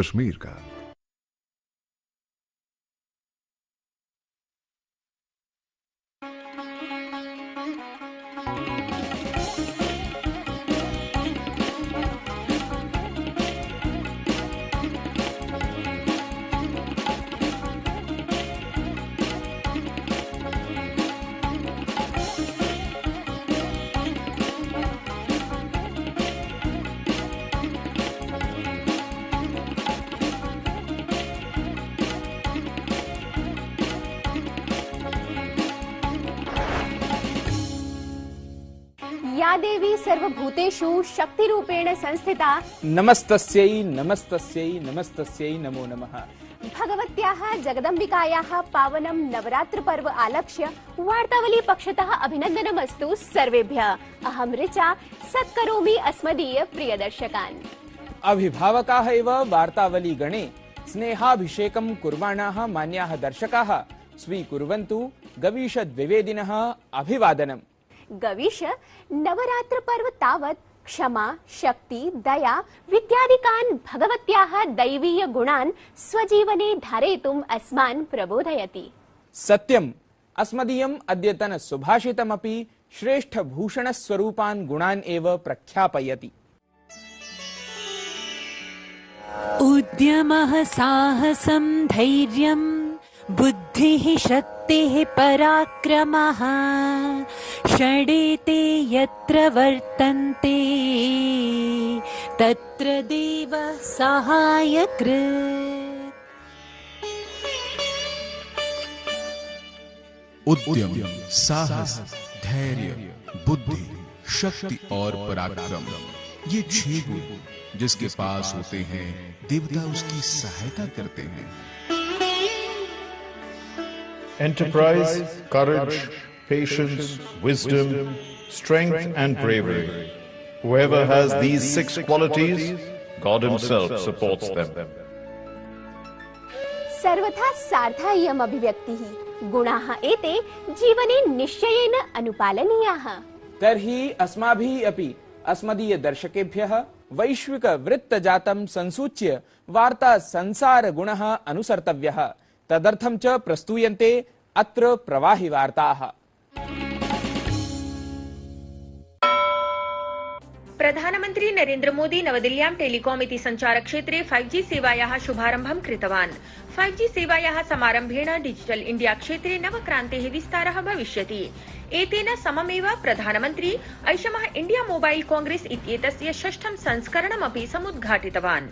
कश्मीर का। या देवी सर्वभूतेषु शक्तिरूपेण संस्थिता नमस्तस्यै नमस्तस्यै नमस्तस्यै नमो नमः। भगवत्याः जगदम्बिकायाः पावनं नवरात्र पर्व आलक्ष्य वार्तावली पक्षतः अभिनन्दनमस्तु सर्वेभ्यः। अहं ऋचा सत्करोमि अस्मदीय प्रियदर्शकान्। अभिभावकाः एव वार्तावली गणे स्नेहाभिषेकं कुर्वाणाः मान्याः दर्शकाः स्वीकुर्वन्तु गवीश द्विवेदिनः अभिवादनम्। गवीश नवरात्र पर्व तावत् क्षमा शक्ति दया विद्यादिकान् भगवत्याः दैवीय गुणान् स्वजीवने धारयितुम् अस्मान् प्रबोधयति। सत्यम्, अस्मदीयम् अद्यतन सुभाषितमपि श्रेष्ठ भूषण स्वरूपान् गुणान् एव प्रख्यापयति। उद्यमः साहसं धैर्यं बुद्धिः शक्तिः पराक्रमः षडेते यत्र वर्तन्ते तत्र देवः सहायकृत्। उद्यम, साहस, धैर्य, बुद्धि, शक्ति और पराक्रम, ये 6 गुण जिसके पास होते हैं देवता उसकी सहायता करते हैं। Enterprise, courage, patience, wisdom, strength and bravery. Whoever has these 6 qualities, God himself supports them. सर्वथा सार्था इयम् अभिव्यक्तिः। गुणाः एते जीवने निश्चयेन अनुपालनीयाः। तर्हि अस्माभिः अपि अस्मदीय दर्शकेभ्यः वैश्विक वृत्तजातं संसूच्य वार्ता संसार गुणः अनुसर्तव्यः। तदर्थं च प्रस्तूयन्ते अत्र प्रवाहि वार्ताः। प्रधानमन्त्री नरेन्द्र मोदी नवदिल्ल्यां टेलिकॉम इति संचारक्षेत्रे 5G सेवायाः शुभारम्भं कृतवान्। 5G सेवायाः समारम्भेण डिजिटल इंडिया क्षेत्रे नवक्रान्तेः विस्तारः भविष्यति। एतेन सममेव प्रधानमन्त्री ऐषमः इंडिया मोबाइल कांग्रेस इत्येतस्य 6ठं संस्करणमपि समुद्घाटितवान्।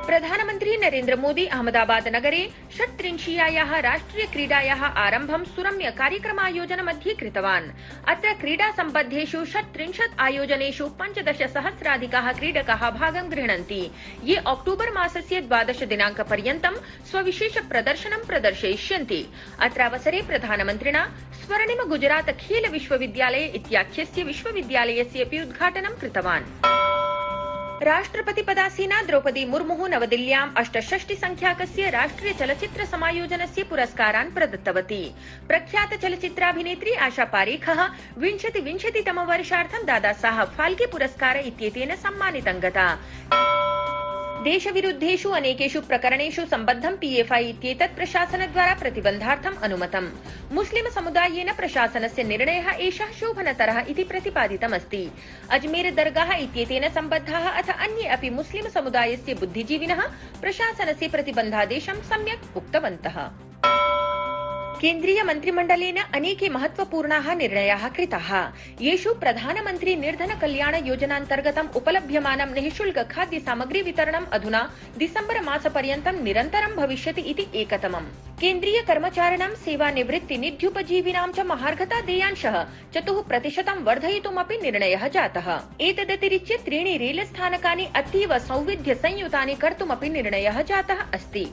प्रधानमन्त्री नरेन्द्र मोदी अहमदाबाद नगरे 36यायाः राष्ट्रिय क्रीडायाः आरम्भं सुरम्य कार्यक्रमायोजनमध्ये कृतवान्। अत्र क्रीडा सम्बद्धेषु 36 आयोजनेषु 15,000 क्रीडकाः भागं गृह्णन्ति, ये अक्टोबर मासस्य 12 दिनाङ्कपर्यन्तं स्वविशेष प्रदर्शनं प्रदर्शयिष्यन्ति। अत्रावसरे प्रधानमन्त्रिणा स्वर्णिम गुजरात खेल विश्वविद्यालय इत्याख्यस्य विश्वविद्यालयस्य अपि उद्घाटनं कृतवान्। राष्ट्रपति पदासीना द्रौपदी मुर्मुः नवदिल्ल्यां 68 संख्याकस्य राष्ट्रिय चलचित्र समायोजनस्य पुरस्कारान् प्रदत्तवती। प्रख्यात चलचित्राभिनेत्री आशा पारेखः 2020 वर्षार्थं दादा साहब फाल्के पुरस्कार इत्येतेन सम्मानितं गता। देशविरुद्धेषु अनेकेषु प्रकरणेषु सम्बद्धं PFI इत्येतत् प्रशासनद्वारा प्रतिबन्धार्थम् अनुमतम्। मुस्लिम समुदायेन प्रशासनस्य निर्णयः एषः शोभनतरः इति प्रतिपादितमस्ति। अजमेर दरगाह इत्येतेन सम्बद्धाः अथ अन्ये अपि मुस्लिम समुदायस्य बुद्धिजीविनः प्रशासनस्य प्रतिबन्धादेशं सम्यक् उक्तवन्तः। केन्द्रीय मन्त्रिमण्डलेन अनेके महत्वपूर्णाः निर्णयाः कृताः, येषु प्रधानमन्त्री निर्धन कल्याण योजनान्तर्गतम् उपलभ्यमानं निःशुल्क खाद्य सामग्री वितरणम् अधुना दिसम्बर मासपर्यन्तं निरन्तरं भविष्यति इति एकतमम्। केन्द्रीय कर्मचारिणां सेवानिवृत्ति निध्युपजीविनां च महार्घता देयांशः 4% वर्धयितुमपि निर्णयः जातः। एतदतिरिच्य 3 रेलस्थानकानि अतीव सौविध्य संयुतानि कर्तुमपि निर्णयः जातः अस्ति।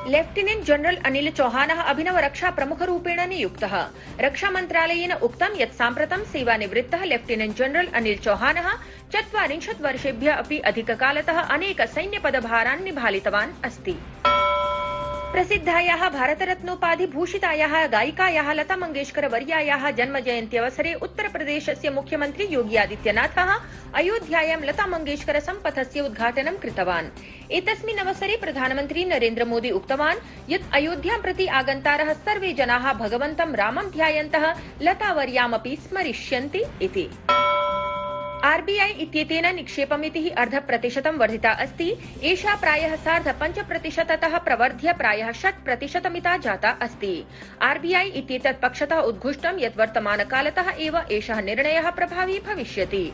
लेफ्टिनेंट जनरल अनिल चौहानः अभिनव रक्षा प्रमुखरूपेण नियुक्तः। रक्षा मन्त्रालयेन उक्तं यत् साम्प्रतं सेवानिवृत्तः लेफ्टिनेंट जनरल अनिल चौहानः 40 वर्षेभ्यः अपि अधिककालतः अनेक सैन्यपदभारान् निभालितवान् अस्ति। प्रसिद्धायाः भारतरत्नोपाधिभूषितायाः गायिकायाः लता मंगेशकर वर्यायाः जन्मजयन्त्यवसरे उत्तरप्रदेशस्य मुख्यमन्त्री योगी आदित्यनाथः अयोध्यायां लता मंगेशकर सम्पथस्य उद्घाटनं कृतवान्। एतस्मिन् अवसरे प्रधानमन्त्री नरेन्द्र मोदी उक्तवान् यत् अयोध्यां प्रति आगन्तारः सर्वे जनाः भगवन्तं रामं ध्यायन्तः लतावर्यामपि स्मरिष्यन्ति इति। आरबीआई इत्येतेन निक्षेपमितिः 0.5% वर्धिता अस्ति। एषा प्रायः 5.5%तः प्रवर्ध्य प्रायः 6% जाता अस्ति। आरबीआई इत्येतत् पक्षतः उद्घुष्टं यत् वर्तमानकालतः एव एषः निर्णयः प्रभावी भविष्यति।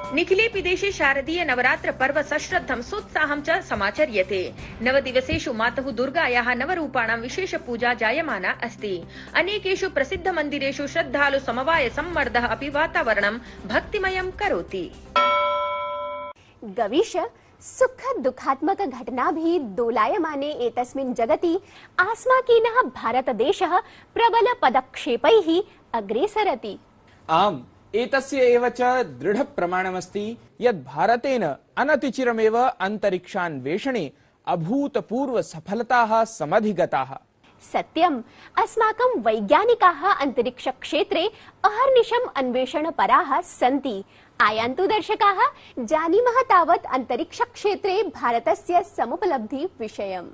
निखिलेऽपि देशे शारदीय नवरात्र पर्व सश्रद्धं सोत्साहं च समाचर्यते। नवदिवसेषु मातुः दुर्गायाः नवरूपाणां विशेष पूजा जायमाना अस्ति। अनेकेषु प्रसिद्ध मन्दिरेषु श्रद्धालु समवाय सम्मर्दः अपि वातावरणं भक्तिमयं करोति। गवीश सुख दुःखात्मक घटनाभिः दोलायमाने एतस्मिन् जगति आस्माकीनः भारतदेशः प्रबल पदक्षेपैः अग्रेसरति। आम्, एतस्य एव च दृढ प्रमाणमस्ति यत् भारतेन अनतिचिरमेव अन्तरिक्षान्वेषणे अभूतपूर्व सफलताः समधिगताः। सत्यम्, अस्माकं वैज्ञानिकाः अन्तरिक्षक्षेत्रे अहर्निशम् अन्वेषणपराः सन्ति। आयान्तु दर्शकाः, जानीमः तावत् अन्तरिक्षक्षेत्रे भारतस्य समुपलब्धि विषयम्।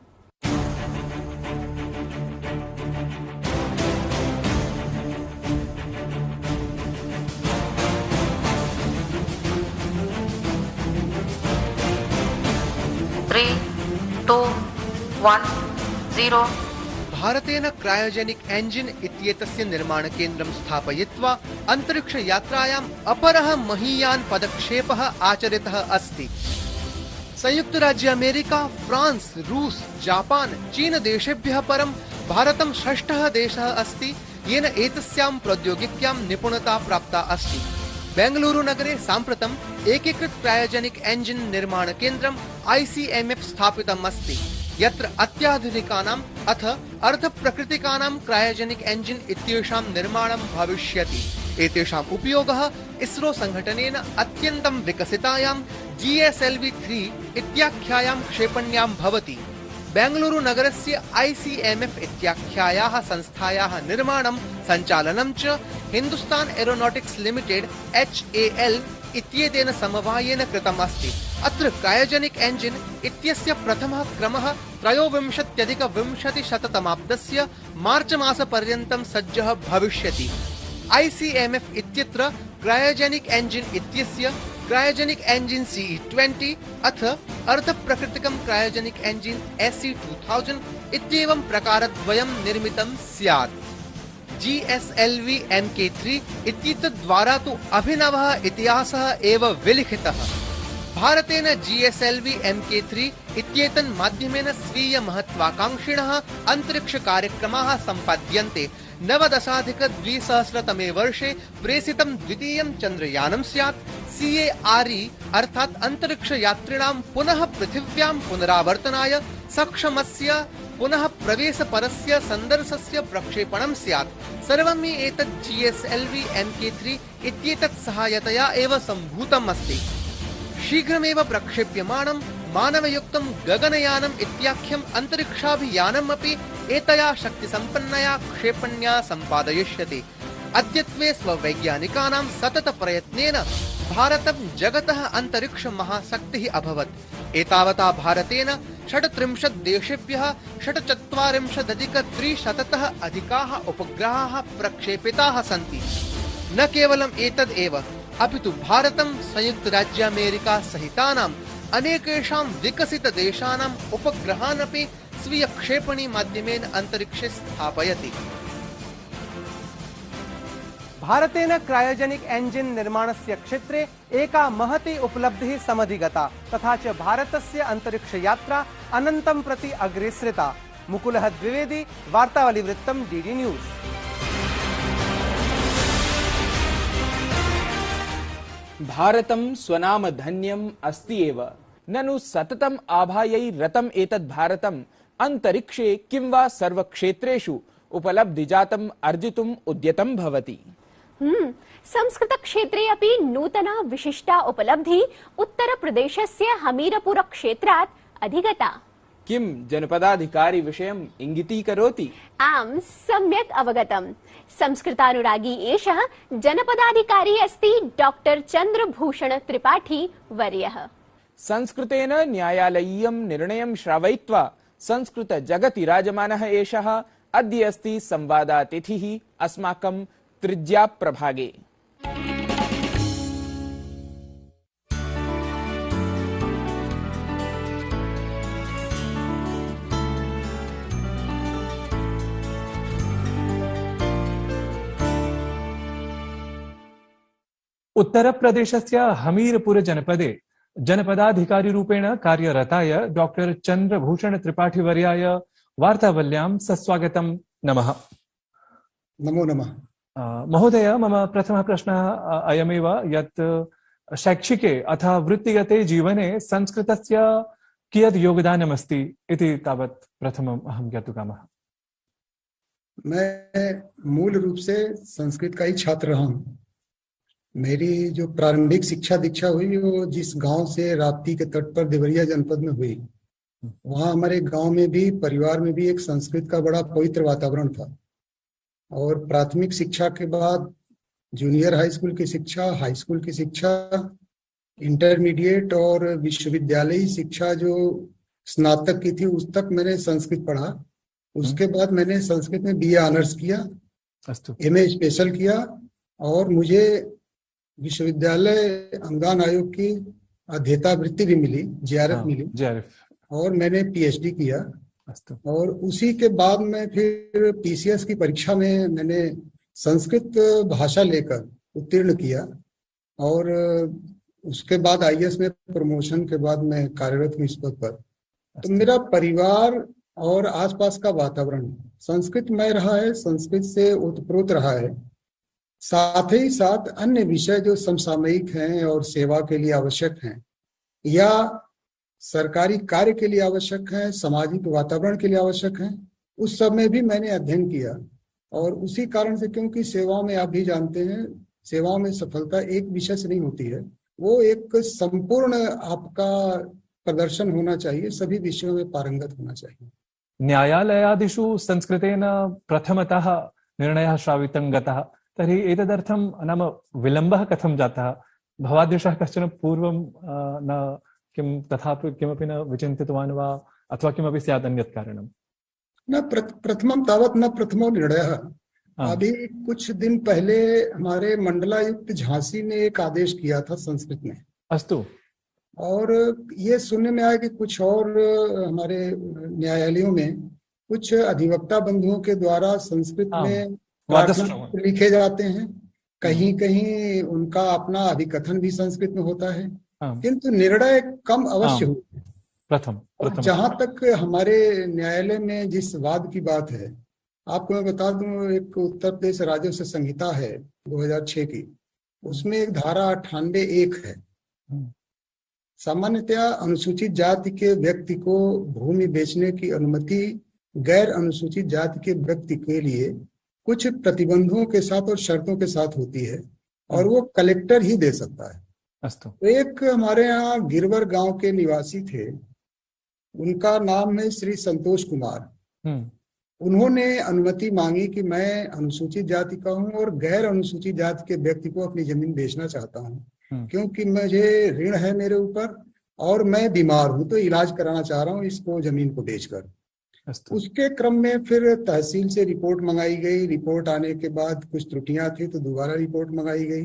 भारतेन क्रायोजेनिक एंजिन इत्येतस्य निर्माणकेन्द्रं स्थापयित्वा अन्तरिक्षयात्रायाम् अपरः महीयान् पदक्षेपः आचरितः अस्ति। संयुक्तराज्य अमेरिका, फ्रांस, रूस, जापान, चीन देशेभ्यः परं भारतं षष्ठः देशः अस्ति येन एतस्यां प्रौद्योगिक्यां निपुणता प्राप्ता अस्ति। बेंगलुरु नगरे साम्प्रतम् एकीकृत क्रायोजेनिक एंजिन निर्माण केन्द्रम् ICMF स्थापितम् अस्ति, यत्र अत्याधुनिकानाम् अथ अर्धप्रकृतिकानां क्रायोजेनिक एंजिन इत्येषां निर्माणं भविष्यति। एतेषाम् उपयोगः इसरो संघटनेन अत्यन्तं विकसितायां GSLV-3 इत्याख्यायां क्षेपण्यां भवति। बेंगलुरु नगरस्य ICMF इत्याख्यायाः संस्थायाः निर्माणं सञ्चालनं च हिन्दुस्तान एरोनॉटिक्स लिमिटेड HAL इत्येतेन समवायेन कृतम् अस्ति। अत्र क्रायोजेनिक एंजिन इत्यस्य प्रथमः क्रमः 23-20-शततमाब्दस्य मार्च मासपर्यन्तं सज्जः भविष्यति। ICMF इत्यत्र क्रायोजेनिक एंजिन इत्यस्य क्रायोजेनिक एंजिन CE-20 अथ अर्धप्रकृतिकं क्रायोजेनिक एंजिन SE-2000 इत्येवं प्रकारद्वयं निर्मितं स्यात्। GSLV Mk3 इत्येतद्द्वारा तु अभिनवः इतिहासः एव विलिखितः। भारतेन GSLV Mk3 इत्येतन् माध्यमेन स्वीय महत्वाकांक्षिणः अन्तरिक्ष कार्यक्रमाः सम्पाद्यन्ते। 19-2000 वर्षे प्रेषितं द्वितीयं चन्द्रयानं स्यात्। CARE अर्थात् अन्तरिक्ष यात्रिणां पुनः पृथिव्यां पुनरावर्तनाय सक्षमस्य पुनः प्रवेशपरस्य सन्दर्शस्य प्रक्षेपणं स्यात्। सर्वं हि एतत् GSLV Mk3 इत्येतत् सहायतया एव सम्भूतम् अस्ति। शीघ्रमेव प्रक्षेप्यमाणं मानवयुक्तं गगनयानम् इत्याख्यम् अन्तरिक्षाभियानम् अपि एतया शक्तिसम्पन्नया क्षेपण्या सम्पादयिष्यति। अद्यत्वे स्ववैज्ञानिकानां सतत प्रयत्नेन भारतं जगतः अन्तरिक्ष महाशक्तिः अभवत्। एतावता भारतेन 36 देशेभ्यः 46,300 अधिकाः उपग्रहाः प्रक्षेपिताः सन्ति। न केवलम् एतद् एव, अपि तु भारतं संयुक्तराज्यामेरिका सहितानाम् अनेकेषां विकसित देशानाम् उपग्रहान् अपि स्वीय क्षेपणी माध्यमेन अन्तरिक्षे स्थापयति। भारतेन क्रायोजेनिक एंजिन निर्माणस्य क्षेत्रे एका महती उपलब्धिः समधिगता, तथा च भारतस्य अन्तरिक्ष यात्रा अनन्तं प्रति अग्रेसृता। मुकुलः द्विवेदी, वार्तावलीवृत्तं DD न्यूज़। भारतं स्वनाम धन्यम् अस्ति एव, ननु सततम् आभायै रतम् एतद् भारतम् अन्तरिक्षे किं वा सर्वक्षेत्रेषु उपलब्धिजातम् अर्जितुम् उद्यतं भवति। संस्कृत क्षेत्रे अपि नूतना विशिष्टा उपलब्धि उत्तर प्रदेशस्य हमीरपुर क्षेत्रात् अधिगता। किं जनपदाधिकारी विषयम् इंगितीकरोति? आम्, सम्यक् अवगतम्। संस्कृतानुरागी एषः जनपदाधिकारी अस्ति डॉक्टर चन्द्रभूषण त्रिपाठी वर्यः। संस्कृतेन न्यायालयीयं निर्णयं श्रावयित्वा संस्कृत जगति राजमानः एषः अद्य अस्ति संवादातिथिः अस्माकं त्रिज्या प्रभागे। उत्तरप्रदेशस्य हमीरपुर जनपदे जनपदाधिकारिरूपेण कार्यरताय डॉक्टर चन्द्रभूषण त्रिपाठी वर्याय वार्तावल्यां सस्वागतं। नमः। नमो नमः। महोदय, मम प्रथमः प्रश्नः अयमेव यत् शैक्षिके अथवा वृत्तिगते जीवने संस्कृतस्य कियत् योगदानमस्ति इति तावत् प्रथमम् अहं ज्ञातुकामः। मैं मूल रूप से संस्कृत का ही छात्र रहा हूँ। मेरी जो प्रारंभिक शिक्षा दीक्षा हुई वो जिस गांव से राप्ती के तट पर देवरिया जनपद में हुई, वहाँ हमारे गांव में भी परिवार में भी एक संस्कृत का बड़ा पवित्र वातावरण था। और प्राथमिक शिक्षा के बाद जूनियर हाई स्कूल की शिक्षा, हाई स्कूल की शिक्षा, इंटरमीडिएट और विश्वविद्यालयी शिक्षा जो स्नातक की थी उस तक मैंने संस्कृत पढ़ा। उसके बाद मैंने संस्कृत में BA ऑनर्स किया, MA स्पेशल किया और मुझे विश्वविद्यालय अनुदान आयोग की अध्येता वृत्ति भी मिली, JRF मिली और मैंने PhD किया। और उसी के बाद में फिर PCS की परीक्षा में मैंने संस्कृत भाषा लेकर उत्तीर्ण किया और उसके बाद IAS में प्रमोशन के बाद मैं कार्यरत हूँ इस पद पर। तो मेरा परिवार और आसपास का वातावरण संस्कृतमय रहा है, संस्कृत से ओतप्रोत रहा है। साथ ही साथ अन्य विषय जो समसामयिक हैं और सेवा के लिए आवश्यक हैं या सरकारी कार्य के लिए आवश्यक हैं, सामाजिक वातावरण के लिए आवश्यक हैं, उस सब में भी मैंने अध्ययन किया। और उसी कारण से, क्योंकि सेवाओं में आप भी जानते हैं, सेवाओं में सफलता एक विषय से नहीं होती है, वो एक संपूर्ण आपका प्रदर्शन होना चाहिए, सभी विषयों में पारंगत होना चाहिए। न्यायालयादिषु संस्कृतेन प्रथमतः निर्णयः श्रावितं गतः, तर्हि एतदर्थं नाम विलम्बः कथं जातः? भवादृशः कश्चन पूर्वं न किं तथापि किमपि न विचिन्तितवान् वा अथवा किमपि स्यात् अन्यत् कारणं? न प्रथमं तावत् न प्रथमो निर्णयः। अभी कुछ दिन पहले हमारे मंडलायुक्त झांसी ने एक आदेश किया था संस्कृत में। अस्तु। और ये सुनने में आया कि कुछ और हमारे न्यायालयों में कुछ अधिवक्ता बंधुओं के द्वारा संस्कृत में लिखे जाते हैं, कहीं कहीं उनका अपना अभिकथन भी संस्कृत में होता है, किंतु निर्णय कम अवश्य होते हैं। प्रथम जहां तक हमारे न्यायालय में जिस वाद की बात है, आपको मैं बता दूं, एक उत्तर प्रदेश राजस्व संहिता है 2006 की, उसमें एक धारा 98(1) है। सामान्यतया अनुसूचित जाति के व्यक्ति को भूमि बेचने की अनुमति गैर अनुसूचित जाति के व्यक्ति के लिए कुछ प्रतिबंधों के साथ और शर्तों के साथ होती है और वो कलेक्टर ही दे सकता है। तो एक हमारे यहाँ गिरवर गांव के निवासी थे, उनका नाम है श्री संतोष कुमार। उन्होंने अनुमति मांगी कि मैं अनुसूचित जाति का हूँ और गैर अनुसूचित जाति के व्यक्ति को अपनी जमीन बेचना चाहता हूँ, क्योंकि मुझे ऋण है मेरे ऊपर और मैं बीमार हूँ तो इलाज कराना चाह रहा हूँ इसको जमीन को बेचकर। उसके क्रम में फिर तहसील से रिपोर्ट मंगाई गई। रिपोर्ट आने के बाद कुछ त्रुटियां थी तो दोबारा रिपोर्ट मंगाई गई।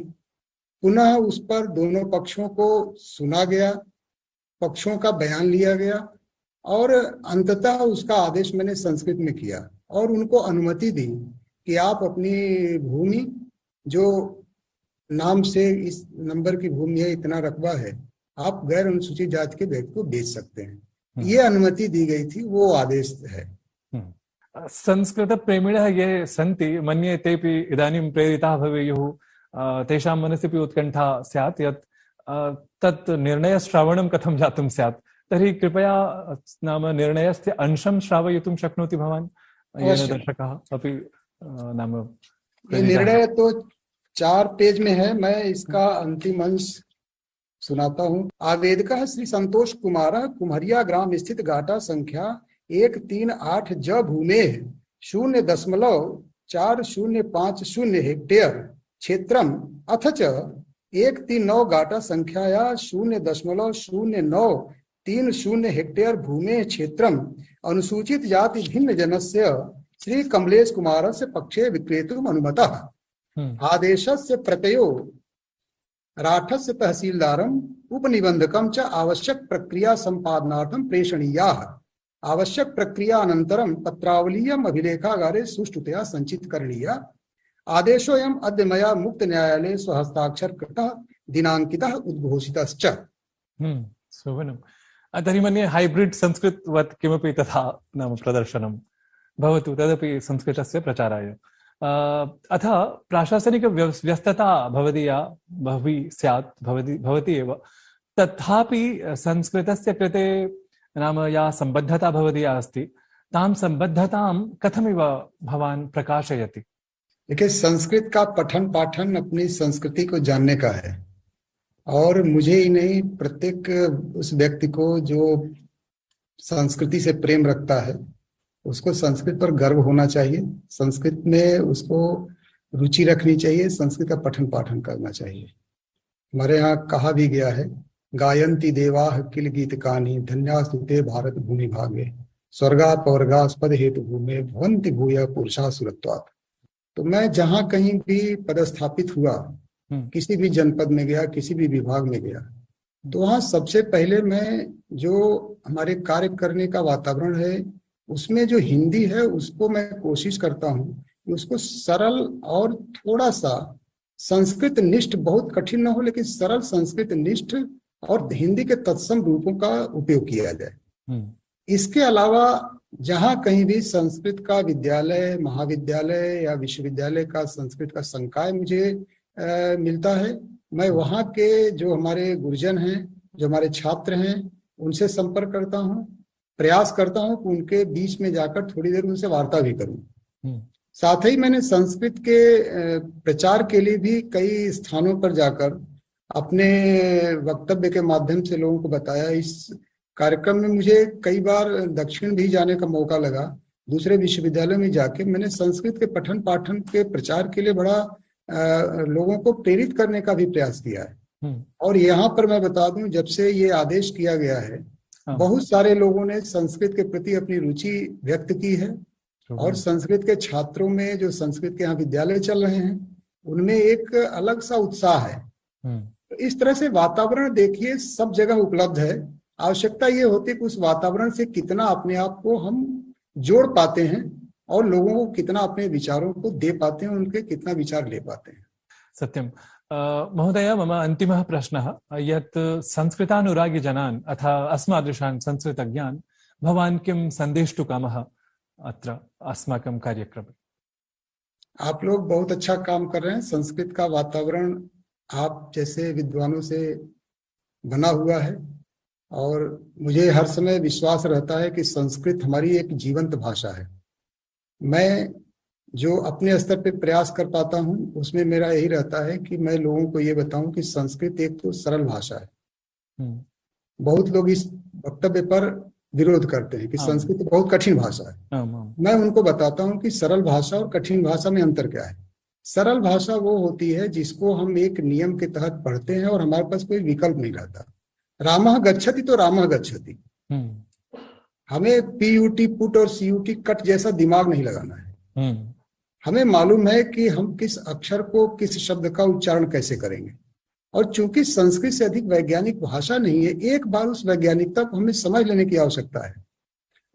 पुनः उस पर दोनों पक्षों को सुना गया, पक्षों का बयान लिया गया और अंततः उसका आदेश मैंने संस्कृत में किया और उनको अनुमति दी कि आप अपनी भूमि जो नाम से इस नंबर की भूमि है, इतना रकबा है, आप गैर अनुसूचित जाति के व्यक्ति को बेच सकते हैं। ये अनुमति दी गई थी, वो आदेश है। संस्कृत प्रेमिणः ये सन्ति, मन्ये तेपि इदानीं प्रेरिताः भवेयुः, तेषां मनसि उत्कण्ठा स्यात् यत् तत् निर्णयश्रावणं कथं जातुं स्यात्। तर्हि कृपया नाम निर्णयस्य अंशं श्रावयितुं शक्नोति भवान्, येन दर्शकाः अपि नाम। ये निर्णय तो 4 पेज में है, मैं इसका अंतिम अंश सुनाता हूँ। आवेदकः श्री संतोष कुमारः कुम्हरिया ग्राम स्थित घाटा संख्या 138 ज भूमे 0.4050 हेक्टेयर क्षेत्रम अथ च 139 घाटा संख्याया 0.0930 हेक्टेयर भूमे क्षेत्रम अनुसूचित जाति भिन्न जनस्य श्री कमलेश कुमारस्य पक्षे विक्रेतुम् अनुमतः। आदेशस्य प्रतयो राठस्य तहसीलदारम् उपनिबंधकं च आवश्यक प्रक्रिया संपादनार्थं प्रेषणीयाः। आवश्यक प्रक्रिया अनन्तरं पत्रावलीयम् अभिलेखागारे सुष्ठुतया संचित करणीया। आदेशोऽयम् अद्य मया मुक्त न्यायालये स्वहस्ताक्षर कृतः दिनाङ्कितः उद्घोषितश्च। शोभनम्। तर्हि मन्ये हाइब्रिड संस्कृतवत् किमपि तथा नाम प्रदर्शनं भवतु, तदपि संस्कृतस्य प्रचाराय। अथ प्राशासनिक व्यस्तता भवदीया बह्वी स्यात्, भवति एव, तथापि संस्कृतस्य कृते नाम या सम्बद्धता भवदीया अस्ति, तां सम्बद्धतां कथमिव भवान् प्रकाशयति? देखिए, संस्कृत का पठन पाठन अपनी संस्कृति को जानने का है, और मुझे ही नहीं प्रत्येक उस व्यक्ति को जो संस्कृति से प्रेम रखता है उसको संस्कृत पर गर्व होना चाहिए, संस्कृत में उसको रुचि रखनी चाहिए, संस्कृत का पठन पाठन करना चाहिए। हमारे यहाँ कहा भी गया है, गायन्ति देवाः किल गीतकानि धन्यास्तुते भारत भूमि भागे स्वर्गा पवर्गास्पद हेतु भूमे भवन्ति भूयः पुरुषाः सुरत्वात्। तो मैं जहाँ कहीं भी पदस्थापित हुआ, किसी भी जनपद में गया, किसी भी विभाग में गया, तो वहाँ सबसे पहले मैं जो हमारे कार्य करने का वातावरण है उसमें जो हिंदी है उसको मैं कोशिश करता हूँ कि उसको सरल और थोड़ा सा संस्कृत निष्ठ, बहुत कठिन ना हो लेकिन सरल संस्कृत निष्ठ और हिंदी के तत्सम रूपों का उपयोग किया जाए। इसके अलावा जहाँ कहीं भी संस्कृत का विद्यालय, महाविद्यालय या विश्वविद्यालय का संस्कृत का संकाय मुझे मिलता है, मैं वहाँ के जो हमारे गुरुजन हैं, जो हमारे छात्र हैं, उनसे संपर्क करता हूँ, प्रयास करता हूँ कि उनके बीच में जाकर थोड़ी देर उनसे वार्ता भी करूँ। साथ ही मैंने संस्कृत के प्रचार के लिए भी कई स्थानों पर जाकर अपने वक्तव्य के माध्यम से लोगों को बताया। इस कार्यक्रम में मुझे कई बार दक्षिण भी जाने का मौका लगा, दूसरे विश्वविद्यालयों में जाके मैंने संस्कृत के पठन पाठन के प्रचार के लिए बड़ा लोगों को प्रेरित करने का भी प्रयास किया है। और यहाँ पर मैं बता दूं, जब से ये आदेश किया गया है, बहुत सारे लोगों ने संस्कृत के प्रति अपनी रुचि व्यक्त की है, और संस्कृत के छात्रों में जो संस्कृत के यहाँ विद्यालय चल रहे हैं उनमें एक अलग सा उत्साह है। तो इस तरह से वातावरण देखिए सब जगह उपलब्ध है। आवश्यकता ये होती है कि उस वातावरण से कितना अपने आप को हम जोड़ पाते हैं और लोगों को कितना अपने विचारों को दे पाते हैं, उनके कितना विचार ले पाते हैं। सत्यम। महोदय, मम अन्तिमः प्रश्नः यत् संस्कृतानुरागी जनान् अथ अस्मादृशान् संस्कृतज्ञान् भवान् किं सन्देष्टुकामः अत्र अस्माकं कार्यक्रमे? आप लोग बहुत अच्छा काम कर रहे हैं। संस्कृत का वातावरण आप जैसे विद्वानों से बना हुआ है, और मुझे हर समय विश्वास रहता है कि संस्कृत हमारी एक जीवंत भाषा है। मैं जो अपने स्तर पे प्रयास कर पाता हूँ उसमें मेरा यही रहता है कि मैं लोगों को ये बताऊं कि संस्कृत एक तो सरल भाषा है। बहुत लोग इस वक्तव्य पर विरोध करते हैं कि संस्कृत बहुत कठिन भाषा है। मैं उनको बताता हूँ कि सरल भाषा और कठिन भाषा में अंतर क्या है। सरल भाषा वो होती है जिसको हम एक नियम के तहत पढ़ते हैं और हमारे पास कोई विकल्प नहीं रहता। रामः गच्छति तो रामः गच्छति, हमें पीयूटी पुट और सीयूटी कट जैसा दिमाग नहीं लगाना है। हमें मालूम है कि हम किस अक्षर को, किस शब्द का उच्चारण कैसे करेंगे। और चूंकि संस्कृत से अधिक वैज्ञानिक भाषा नहीं है, एक बार उस वैज्ञानिकता को हमें समझ लेने की आवश्यकता है।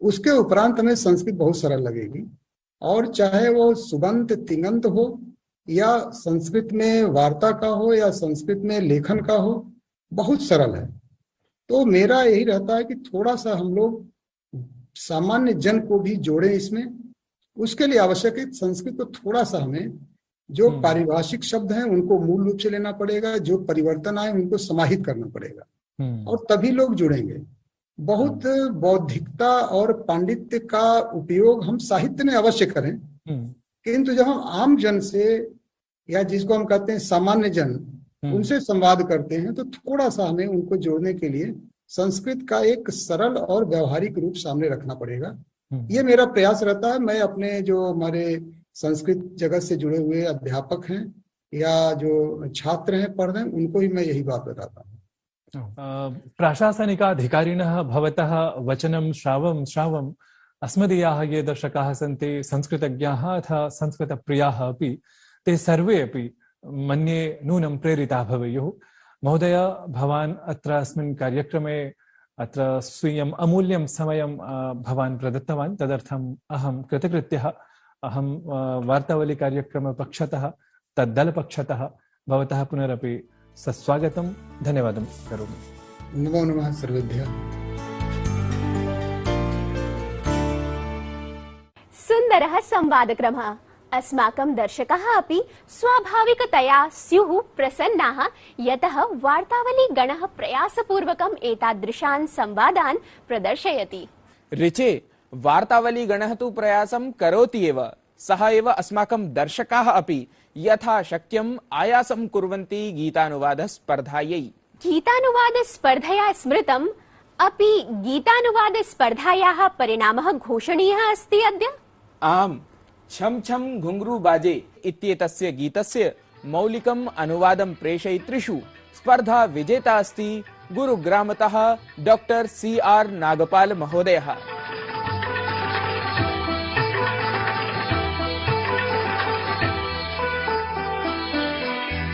उसके उपरांत हमें संस्कृत बहुत सरल लगेगी। और चाहे वो सुबंत तिङंत हो, या संस्कृत में वार्ता का हो, या संस्कृत में लेखन का हो, बहुत सरल है। तो मेरा यही रहता है कि थोड़ा सा हम लोग सामान्य जन को भी जोड़ें इसमें। उसके लिए आवश्यक है संस्कृत को थोड़ा सा हमें जो पारिभाषिक शब्द हैं उनको मूल रूप से लेना पड़ेगा, जो परिवर्तन आए उनको समाहित करना पड़ेगा, और तभी लोग जुड़ेंगे। बहुत बौद्धिकता और पांडित्य का उपयोग हम साहित्य में अवश्य करें, किंतु जब हम आम जन से, या जिसको हम कहते हैं सामान्य जन, उनसे संवाद करते हैं, तो थोड़ा सा हमें उनको जोड़ने के लिए संस्कृत का एक सरल और व्यवहारिक रूप सामने रखना पड़ेगा। ये मेरा प्रयास रहता है। मैं अपने जो हमारे संस्कृत जगत से जुड़े हुए अध्यापक हैं या जो छात्र हैं पढ़ रहे हैं, उनको ही मैं यही बात बताता हूँ। प्राशासनिकाधिकारिणः भवतः वचनं श्रावम् अस्मदीयाः ये दर्शकाः सन्ति संस्कृतज्ञाः अथ संस्कृतप्रियाः अपि, ते सर्वे अपि मन्ये नूनं प्रेरिताः भवेयुः। महोदय, भवान् अत्र अस्मिन् कार्यक्रमे अत्र स्वीयम् अमूल्यं समयं भवान् प्रदत्तवान्, तदर्थम् अहं कृतकृत्यः। अहं वार्तावली कार्यक्रमपक्षतः तद्दलपक्षतः भवतः पुनरपि सस्वागतं, धन्यवादं करोमि। नमो नमः सर्वेभ्यः। सुन्दरः संवादक्रमः। अस्माकं दर्शकाः अपि स्वाभाविकतया स्युः प्रसन्नाः, यतः वार्तावली गणः प्रयासपूर्वकम् एतादृशान् संवादान् प्रदर्शयति। ऋचे, वार्तावली गणः तु प्रयासं करोति एव, सः एव अस्माकं दर्शकाः अपि यथा शक्यम् आयासं कुर्वन्ति गीतानुवाद स्पर्धायै। गीतानुवाद स्पर्धया स्मृतम् अपि गीतानुवाद स्पर्धायाः परिणामः घोषणीयः अस्ति अद्य। आम्, छम छम घुंघरू बाजे इत्येतस्य गीतस्य मौलिकम् अनुवादं प्रेषयितृषु स्पर्धा विजेता अस्ति गुरुग्रामतः डॉक्टर CR नागपाल महोदयः।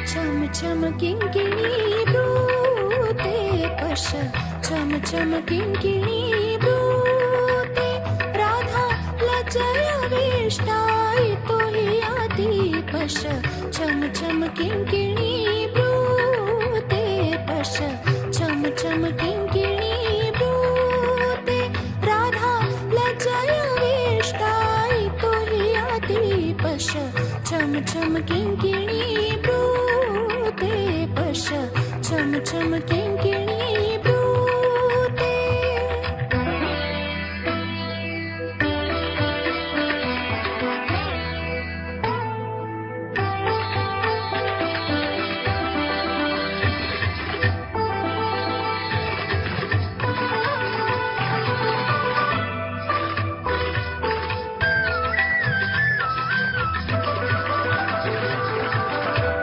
छम छम किंकिणी ब्रूते पश, छम छम किंकिणी ब्रूते, राधा लज्जया वेष्टाई तो ही आदि पश, छम छम किंकिणी ब्रूते पश, छम छम किंकिणी ब्रूते, राधा लज्जया वेष्टाई तो ही आदि पश, छम छम किंकिणी ब्रूते पश, छम छम किंकिणी ब्रूते।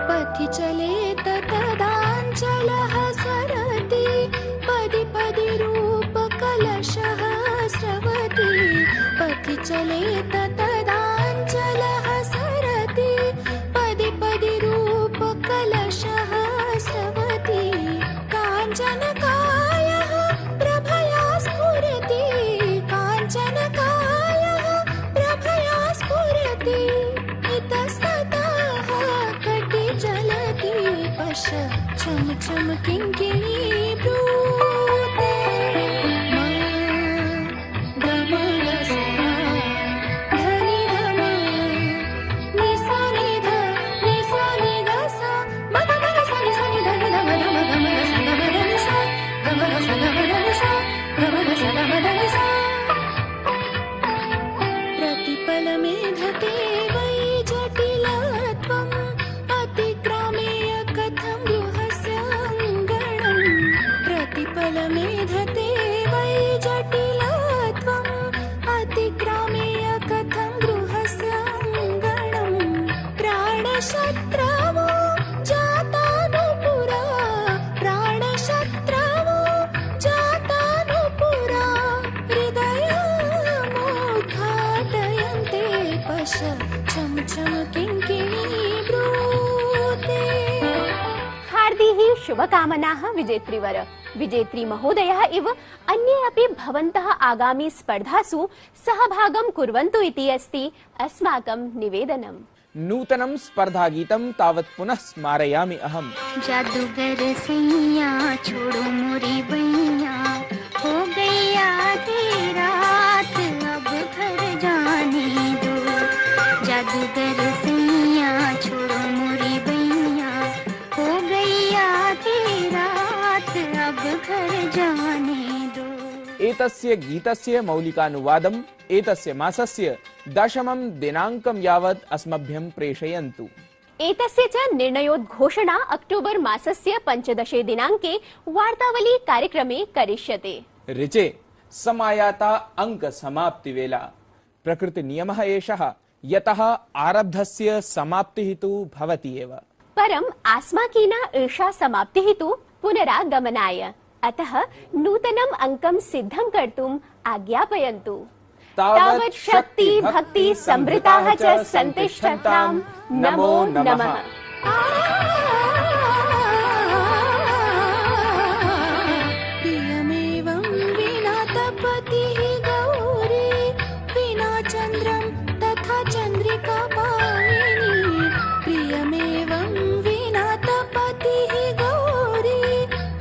पथि चले तदाञ्चलः सरति, पदि पदि रूप कलशः स्रवति, पथि चले तदाञ्चलः सरति, पदि पदि रूप कलशः स्रवति, काञ्चनकायः प्रभया स्फुरति, काञ्चनकायः प्रभया स्फुरति, इतस्ततः कटि चलति पश, छम छम किंकिणी ब्रूते, गम गसा धनि धम, निसा नि ध निसा नि गसा, मग मग सा नि सा नि धनि धम धम गम गसा गम धनि सा, गम गसा गम धनि सा, गम गसा गम धनि सा। प्रतिपल मेधते वै जटिलत्वम्, अतिक्रामेय कथं गृहस्य अङ्गणम्, प्रतिपल मेधते वै जटिलत्वम्, अतिक्रामेय कथं गृहस्य अङ्गणम्, प्राणशत्रवो जातानुपुरा, प्राणशत्रवो जातानुपुरा, हृदयमुद्घाटयन्ते पश, छम छम किंकिणी ब्रूते। हार्दिः शुभकामनाः विजेत्रीवर। विजेत्री महोदयः इव अन्ये अपि भवन्तः आगामी स्पर्धासु सहभागं कुर्वन्तु इति अस्ति अस्माकं निवेदनम्। नूतनं स्पर्धागीतं तावत् पुनः स्मारयामि अहम्। जादूगर सैया छोड़ो मोरी बैया, हो गई आधी रात अब घर जाने दो, जादूगर सैया छोड़ो मोरी बैया, हो गई आधी रात अब घर जाने दो। एतस्य गीतस्य मौलिकानुवादम् एतस्य मासस्य 10 दिनाङ्कं यावत् अस्मभ्यं प्रेषयन्तु। एतस्य च निर्णयोद्घोषणा अक्टोबर मासस्य 15 दिनाङ्के वार्तावली कार्यक्रमे करिष्यते। ऋचे समायाता अंक समाप्ति वेला प्रकृति नियमः एषः यतः आरब्धस्य समाप्तिः तु भवति एव। परम् आस्माकीना एषा समाप्तिः तु पुनरागमनाय, अतः नूतनम् अंकं सिद्धं कर्तुम् आज्ञापयन्तु। तावत् शक्ति भक्ति समृताः च सन्तिष्ठतां। नमो नमः। प्रियमेवं विना तपतिः गौरी विना चन्द्रं तथा चन्द्रिका पायिनी। प्रियमेवं विना तपतिः गौरी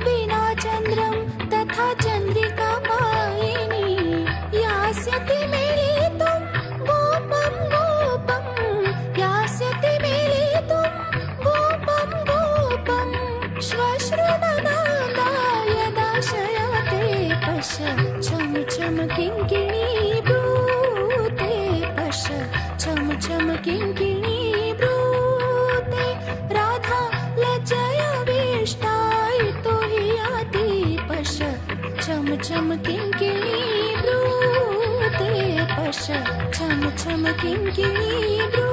विना चन्द्रं तथा चन्द्रिका पायिनी। यास्यति मेलितुं गोपं गोपं, यास्यति मेलितुं गोपं गोपं। श्वश्रुतनादाय दाशयते पश्य छम छम किङ्किणी ब्रूते। पश्य छम छम किङ्किणी ब्रूते। राधा लज्जया वेष्टायितो हि याति। पश्य छम छम किङ्किणी ब्रूते। पश्य छम छम किङ्किणी ब्रूते।